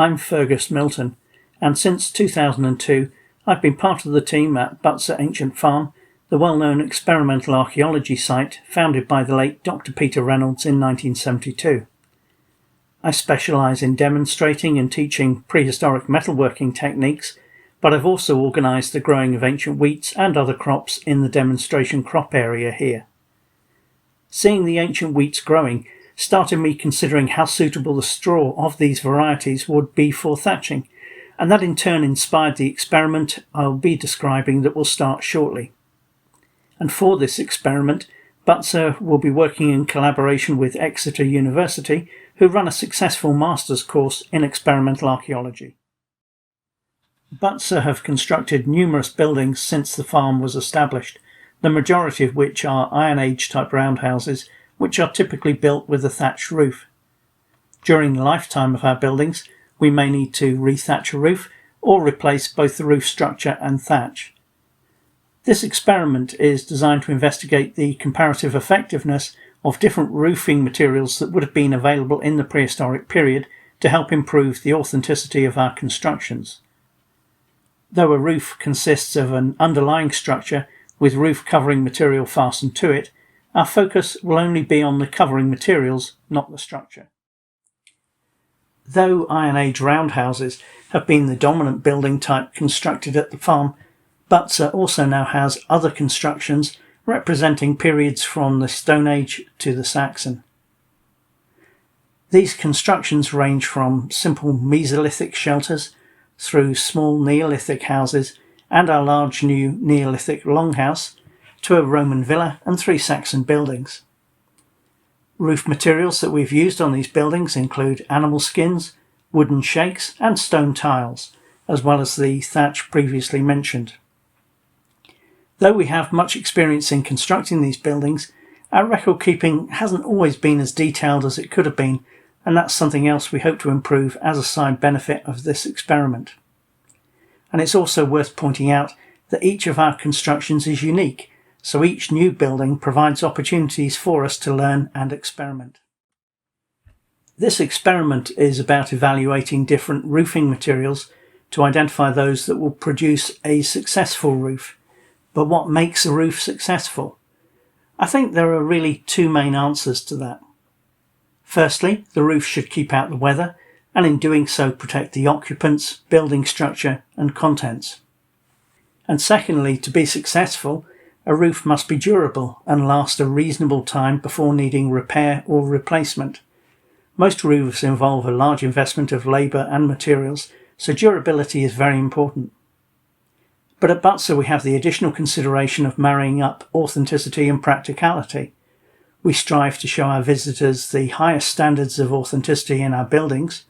I'm Fergus Milton, and since 2002 I've been part of the team at Butser Ancient Farm, the well-known experimental archaeology site founded by the late Dr. Peter Reynolds in 1972. I specialise in demonstrating and teaching prehistoric metalworking techniques, but I've also organised the growing of ancient wheats and other crops in the demonstration crop area here. Seeing the ancient wheats growing started me considering how suitable the straw of these varieties would be for thatching, and that in turn inspired the experiment I'll be describing that will start shortly. And for this experiment, Butser will be working in collaboration with Exeter University, who run a successful master's course in experimental archaeology. Butser have constructed numerous buildings since the farm was established, the majority of which are Iron Age type roundhouses, which are typically built with a thatched roof. During the lifetime of our buildings, we may need to rethatch a roof or replace both the roof structure and thatch. This experiment is designed to investigate the comparative effectiveness of different roofing materials that would have been available in the prehistoric period to help improve the authenticity of our constructions. Though a roof consists of an underlying structure with roof covering material fastened to it, our focus will only be on the covering materials, not the structure. Though Iron Age roundhouses have been the dominant building type constructed at the farm, Butser also now has other constructions representing periods from the Stone Age to the Saxon. These constructions range from simple Mesolithic shelters through small Neolithic houses and our large new Neolithic longhouse to a Roman villa and 3 Saxon buildings. Roof materials that we've used on these buildings include animal skins, wooden shakes and stone tiles, as well as the thatch previously mentioned. Though we have much experience in constructing these buildings, our record keeping hasn't always been as detailed as it could have been, and that's something else we hope to improve as a side benefit of this experiment. And it's also worth pointing out that each of our constructions is unique, so each new building provides opportunities for us to learn and experiment. This experiment is about evaluating different roofing materials to identify those that will produce a successful roof. But what makes a roof successful? I think there are really 2 main answers to that. Firstly, the roof should keep out the weather, and in doing so protect the occupants, building structure and contents. And secondly, to be successful, a roof must be durable and last a reasonable time before needing repair or replacement. Most roofs involve a large investment of labour and materials, so durability is very important. But at Butser we have the additional consideration of marrying up authenticity and practicality. We strive to show our visitors the highest standards of authenticity in our buildings,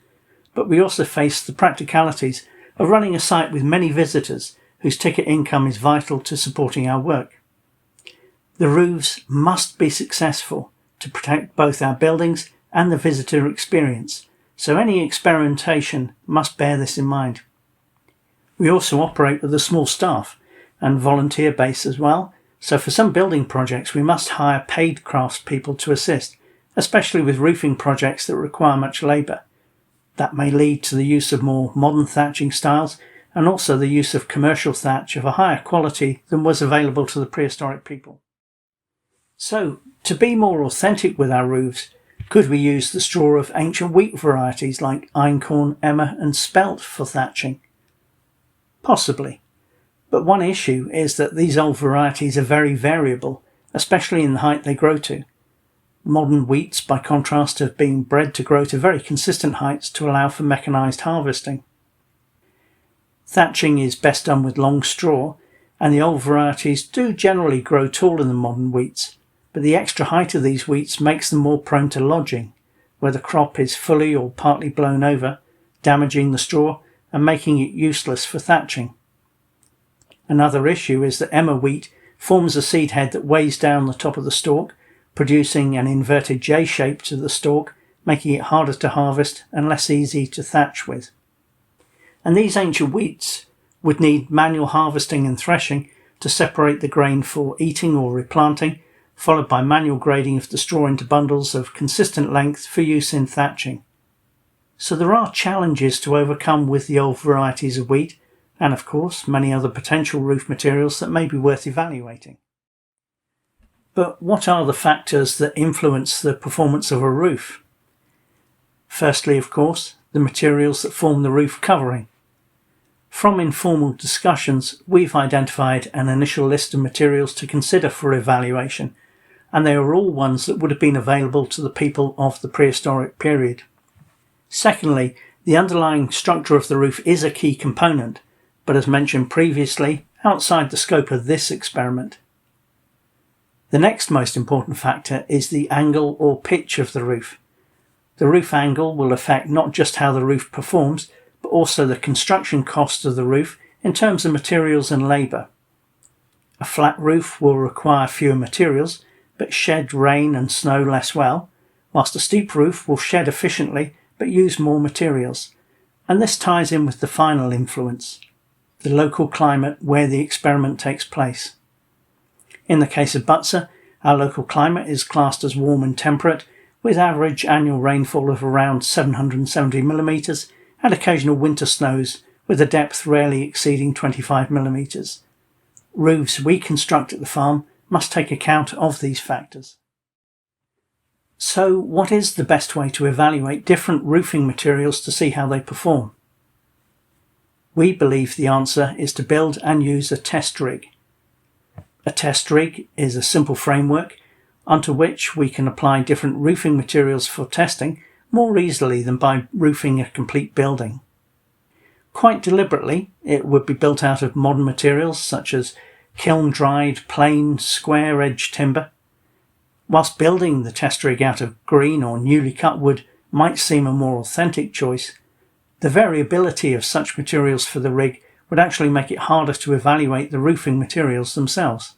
but we also face the practicalities of running a site with many visitors whose ticket income is vital to supporting our work. The roofs must be successful to protect both our buildings and the visitor experience, so any experimentation must bear this in mind. We also operate with a small staff and volunteer base as well, so for some building projects we must hire paid craftspeople to assist, especially with roofing projects that require much labour. That may lead to the use of more modern thatching styles and also the use of commercial thatch of a higher quality than was available to the prehistoric people. So, to be more authentic with our roofs, could we use the straw of ancient wheat varieties like einkorn, emmer and spelt for thatching? Possibly, but one issue is that these old varieties are very variable, especially in the height they grow to. Modern wheats, by contrast, have been bred to grow to very consistent heights to allow for mechanised harvesting. Thatching is best done with long straw, and the old varieties do generally grow taller than modern wheats, but the extra height of these wheats makes them more prone to lodging, where the crop is fully or partly blown over, damaging the straw and making it useless for thatching. Another issue is that emmer wheat forms a seed head that weighs down the top of the stalk, producing an inverted J shape to the stalk, making it harder to harvest and less easy to thatch with. And these ancient wheats would need manual harvesting and threshing to separate the grain for eating or replanting, followed by manual grading of the straw into bundles of consistent length for use in thatching. So there are challenges to overcome with the old varieties of wheat, and of course many other potential roof materials that may be worth evaluating. But what are the factors that influence the performance of a roof? Firstly, of course, the materials that form the roof covering. From informal discussions, we've identified an initial list of materials to consider for evaluation, and they are all ones that would have been available to the people of the prehistoric period. Secondly, the underlying structure of the roof is a key component, but as mentioned previously, outside the scope of this experiment. The next most important factor is the angle or pitch of the roof. The roof angle will affect not just how the roof performs, but also the construction cost of the roof in terms of materials and labour. A flat roof will require fewer materials, but shed rain and snow less well, whilst a steep roof will shed efficiently but use more materials. And this ties in with the final influence, the local climate where the experiment takes place. In the case of Butser, our local climate is classed as warm and temperate, with average annual rainfall of around 770 millimetres and occasional winter snows with a depth rarely exceeding 25 millimetres. Roofs we construct at the farm must take account of these factors. So what is the best way to evaluate different roofing materials to see how they perform? We believe the answer is to build and use a test rig. A test rig is a simple framework onto which we can apply different roofing materials for testing more easily than by roofing a complete building. Quite deliberately, it would be built out of modern materials such as kiln-dried, plain, square-edged timber. Whilst building the test rig out of green or newly cut wood might seem a more authentic choice, the variability of such materials for the rig would actually make it harder to evaluate the roofing materials themselves.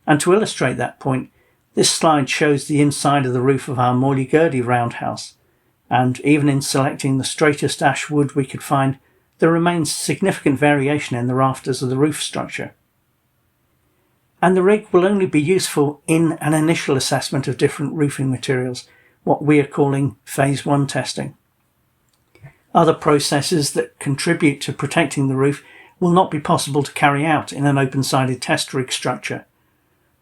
And to illustrate that point, this slide shows the inside of the roof of our Morley Gurdey roundhouse, and even in selecting the straightest ash wood we could find, there remains significant variation in the rafters of the roof structure. And the rig will only be useful in an initial assessment of different roofing materials, what we are calling Phase 1 testing. Other processes that contribute to protecting the roof will not be possible to carry out in an open-sided test rig structure.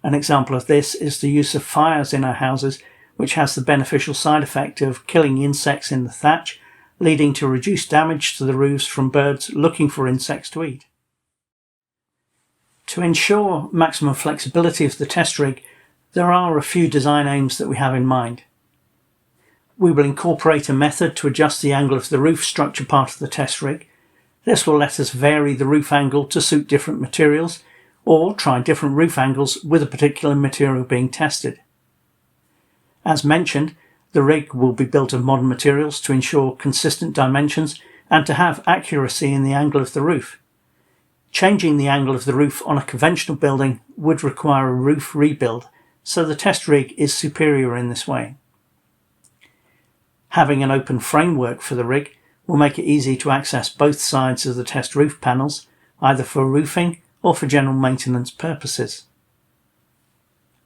An example of this is the use of fires in our houses, which has the beneficial side effect of killing insects in the thatch, leading to reduced damage to the roofs from birds looking for insects to eat. To ensure maximum flexibility of the test rig, there are a few design aims that we have in mind. We will incorporate a method to adjust the angle of the roof structure part of the test rig. This will let us vary the roof angle to suit different materials, or try different roof angles with a particular material being tested. As mentioned, the rig will be built of modern materials to ensure consistent dimensions and to have accuracy in the angle of the roof. Changing the angle of the roof on a conventional building would require a roof rebuild, so the test rig is superior in this way. Having an open framework for the rig will make it easy to access both sides of the test roof panels, either for roofing or for general maintenance purposes.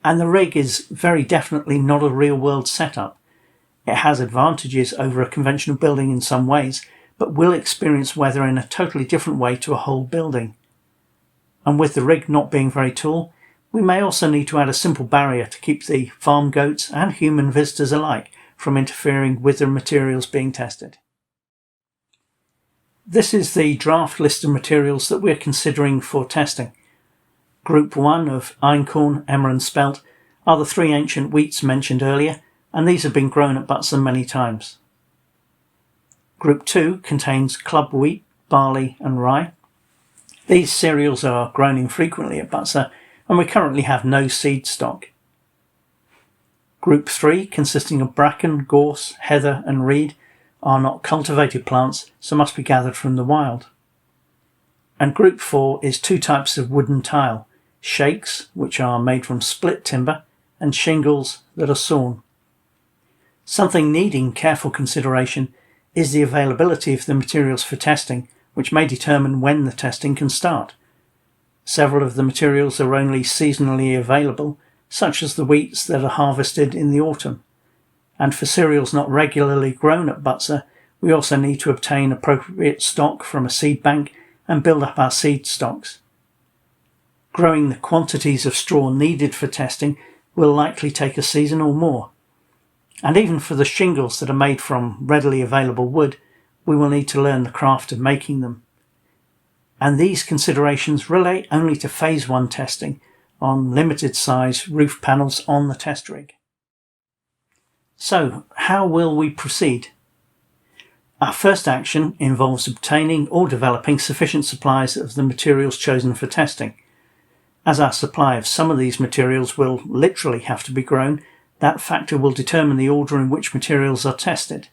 And the rig is very definitely not a real-world setup. It has advantages over a conventional building in some ways, but will experience weather in a totally different way to a whole building. And with the rig not being very tall, we may also need to add a simple barrier to keep the farm goats and human visitors alike from interfering with the materials being tested. This is the draft list of materials that we're considering for testing. Group 1 of einkorn, emmer and spelt are the three ancient wheats mentioned earlier, and these have been grown at Butser many times. Group 2 contains club wheat, barley and rye. These cereals are grown infrequently at Butser, and we currently have no seed stock. Group 3, consisting of bracken, gorse, heather and reed, are not cultivated plants, so must be gathered from the wild. And Group 4 is two types of wooden tile, shakes, which are made from split timber, and shingles that are sawn. Something needing careful consideration is the availability of the materials for testing, which may determine when the testing can start. Several of the materials are only seasonally available, such as the wheats that are harvested in the autumn. And for cereals not regularly grown at Butser, We also need to obtain appropriate stock from a seed bank and build up our seed stocks. Growing the quantities of straw needed for testing will likely take a season or more. And even for the shingles that are made from readily available wood, we will need to learn the craft of making them. And these considerations relate only to Phase 1 testing on limited size roof panels on the test rig. So, how will we proceed? Our first action involves obtaining or developing sufficient supplies of the materials chosen for testing. As our supply of some of these materials will literally have to be grown, that factor will determine the order in which materials are tested.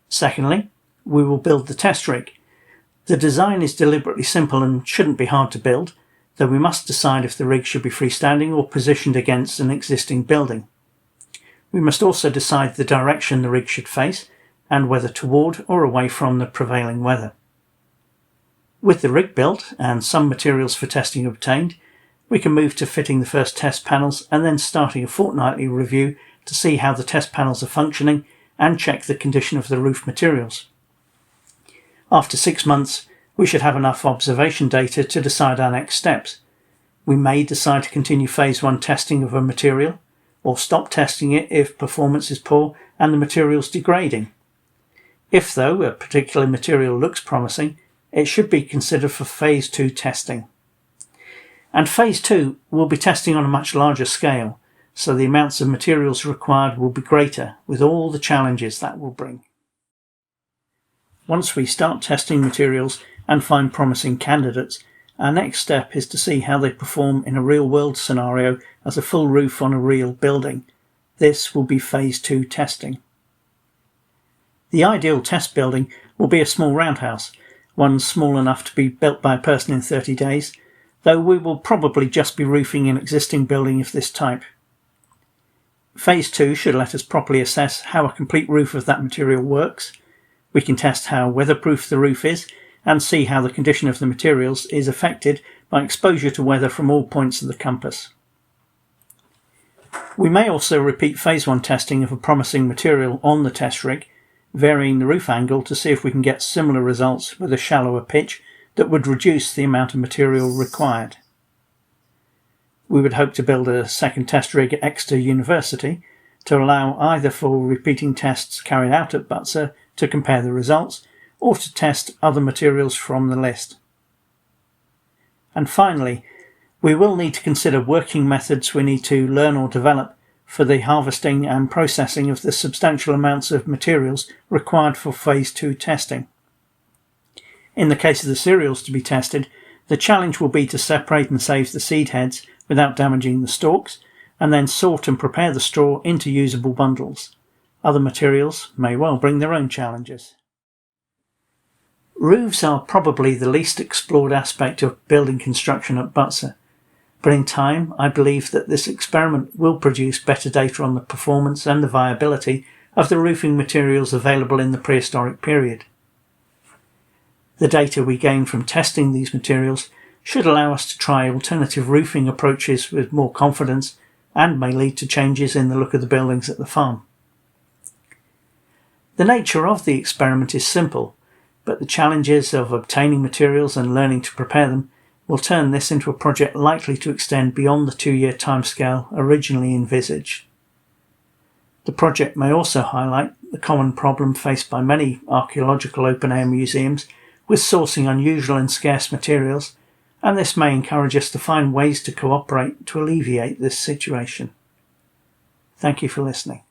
Secondly, we will build the test rig. The design is deliberately simple and shouldn't be hard to build, though we must decide if the rig should be freestanding or positioned against an existing building. We must also decide the direction the rig should face and whether toward or away from the prevailing weather. With the rig built and some materials for testing obtained, we can move to fitting the first test panels and then starting a fortnightly review to see how the test panels are functioning and check the condition of the roof materials. After 6 months, we should have enough observation data to decide our next steps. We may decide to continue Phase 1 testing of a material, or stop testing it if performance is poor and the material is degrading. If, though, a particular material looks promising, it should be considered for Phase 2 testing. And Phase 2 will be testing on a much larger scale, so the amounts of materials required will be greater, with all the challenges that will bring. Once we start testing materials and find promising candidates, our next step is to see how they perform in a real-world scenario as a full roof on a real building. This will be Phase 2 testing. The ideal test building will be a small roundhouse, one small enough to be built by a person in 30 days, though we will probably just be roofing an existing building of this type. Phase 2 should let us properly assess how a complete roof of that material works. We can test how weatherproof the roof is and see how the condition of the materials is affected by exposure to weather from all points of the compass. We may also repeat Phase 1 testing of a promising material on the test rig, varying the roof angle to see if we can get similar results with a shallower pitch that would reduce the amount of material required. We would hope to build a second test rig at Exeter University to allow either for repeating tests carried out at Butser to compare the results, or to test other materials from the list. And finally, we will need to consider working methods we need to learn or develop for the harvesting and processing of the substantial amounts of materials required for Phase 2 testing. In the case of the cereals to be tested, the challenge will be to separate and save the seed heads without damaging the stalks, and then sort and prepare the straw into usable bundles. Other materials may well bring their own challenges. Roofs are probably the least explored aspect of building construction at Butser, but in time I believe that this experiment will produce better data on the performance and the viability of the roofing materials available in the prehistoric period. The data we gain from testing these materials should allow us to try alternative roofing approaches with more confidence and may lead to changes in the look of the buildings at the farm. The nature of the experiment is simple, but the challenges of obtaining materials and learning to prepare them will turn this into a project likely to extend beyond the 2-year timescale originally envisaged. The project may also highlight the common problem faced by many archaeological open-air museums with sourcing unusual and scarce materials, and this may encourage us to find ways to cooperate to alleviate this situation. Thank you for listening.